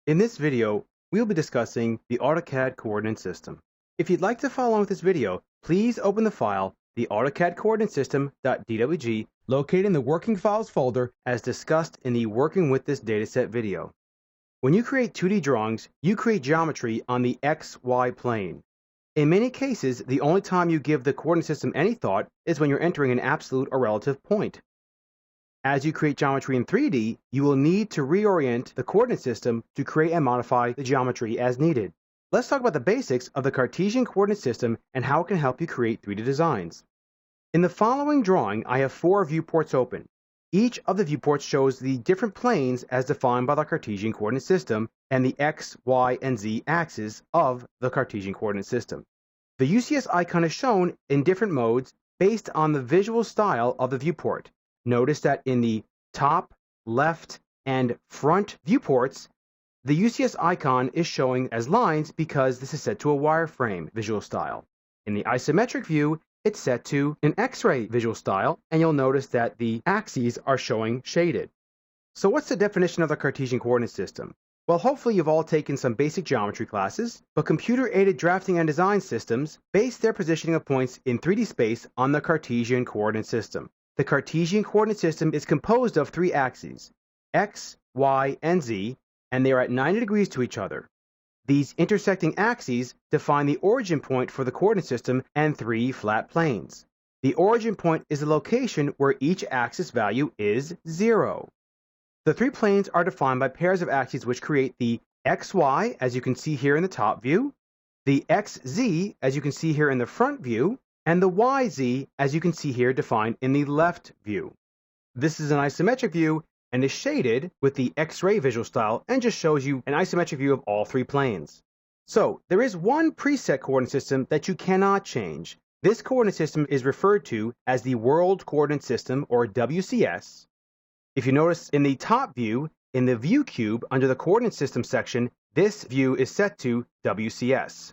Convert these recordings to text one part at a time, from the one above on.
In this video, we'll be discussing the AutoCAD coordinate system. If you'd like to follow along with this video, please open the file, the AutoCAD coordinate system.dwg, located in the Working Files folder as discussed in the Working with this dataset video. When you create 2D drawings, you create geometry on the XY plane. In many cases, the only time you give the coordinate system any thought is when you're entering an absolute or relative point. As you create geometry in 3D, you will need to reorient the coordinate system to create and modify the geometry as needed. Let's talk about the basics of the Cartesian coordinate system and how it can help you create 3D designs. In the following drawing, I have 4 viewports open. Each of the viewports shows the different planes as defined by the Cartesian coordinate system and the X, Y, and Z axes of the Cartesian coordinate system. The UCS icon is shown in different modes based on the visual style of the viewport. Notice that in the top, left, and front viewports, the UCS icon is showing as lines because this is set to a wireframe visual style. In the isometric view, it's set to an X-ray visual style, and you'll notice that the axes are showing shaded. So what's the definition of the Cartesian coordinate system? Well, hopefully you've all taken some basic geometry classes, but computer-aided drafting and design systems base their positioning of points in 3D space on the Cartesian coordinate system. The Cartesian coordinate system is composed of 3 axes, X, Y, and Z, and they are at 90 degrees to each other. These intersecting axes define the origin point for the coordinate system and 3 flat planes. The origin point is the location where each axis value is 0. The 3 planes are defined by pairs of axes which create the XY, as you can see here in the top view, the XZ, as you can see here in the front view, and the YZ, as you can see here defined in the left view. This is an isometric view and is shaded with the X-ray visual style and just shows you an isometric view of all 3 planes. So, there is one preset coordinate system that you cannot change. This coordinate system is referred to as the World Coordinate System, or WCS. If you notice in the top view, in the View cube under the Coordinate System section, this view is set to WCS.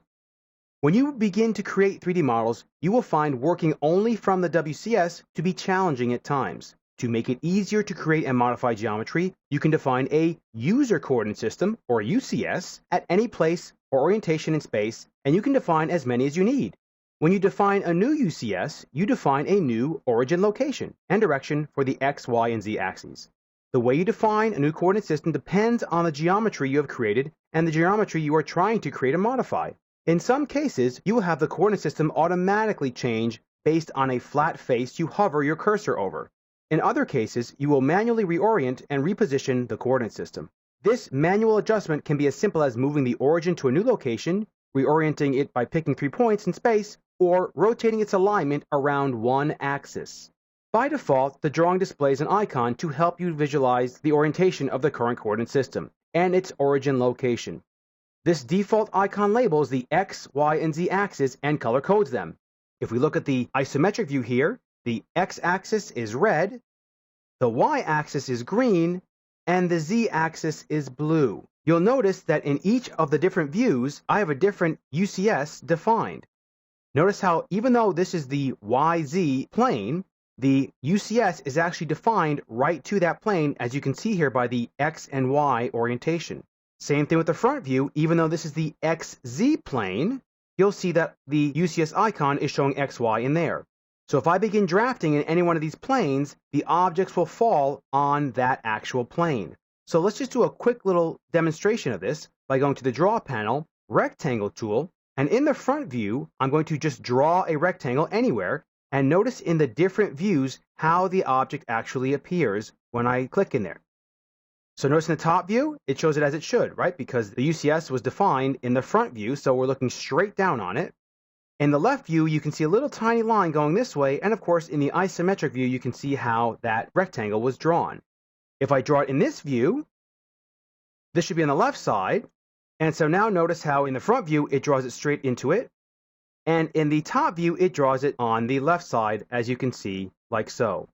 When you begin to create 3D models, you will find working only from the WCS to be challenging at times. To make it easier to create and modify geometry, you can define a User Coordinate System, or UCS, at any place or orientation in space, and you can define as many as you need. When you define a new UCS, you define a new origin location and direction for the X, Y, and Z axes. The way you define a new coordinate system depends on the geometry you have created and the geometry you are trying to create and modify. In some cases, you will have the coordinate system automatically change based on a flat face you hover your cursor over. In other cases, you will manually reorient and reposition the coordinate system. This manual adjustment can be as simple as moving the origin to a new location, reorienting it by picking 3 points in space, or rotating its alignment around one axis. By default, the drawing displays an icon to help you visualize the orientation of the current coordinate system and its origin location. This default icon labels the X, Y, and Z axes and color codes them. If we look at the isometric view here, the X-axis is red, the Y-axis is green, and the Z-axis is blue. You'll notice that in each of the different views, I have a different UCS defined. Notice how even though this is the YZ plane, the UCS is actually defined right to that plane, as you can see here by the X and Y orientation. Same thing with the front view. Even though this is the XZ plane, you'll see that the UCS icon is showing XY in there. So if I begin drafting in any one of these planes, the objects will fall on that actual plane. So let's just do a quick little demonstration of this by going to the Draw panel, Rectangle tool, and in the front view, I'm going to just draw a rectangle anywhere, and notice in the different views how the object actually appears when I click in there. So notice in the top view, it shows it as it should, right? Because the UCS was defined in the front view, so we're looking straight down on it. In the left view, you can see a little tiny line going this way, and of course, in the isometric view, you can see how that rectangle was drawn. If I draw it in this view, this should be on the left side, and so now notice how in the front view, it draws it straight into it, and in the top view, it draws it on the left side, as you can see, like so.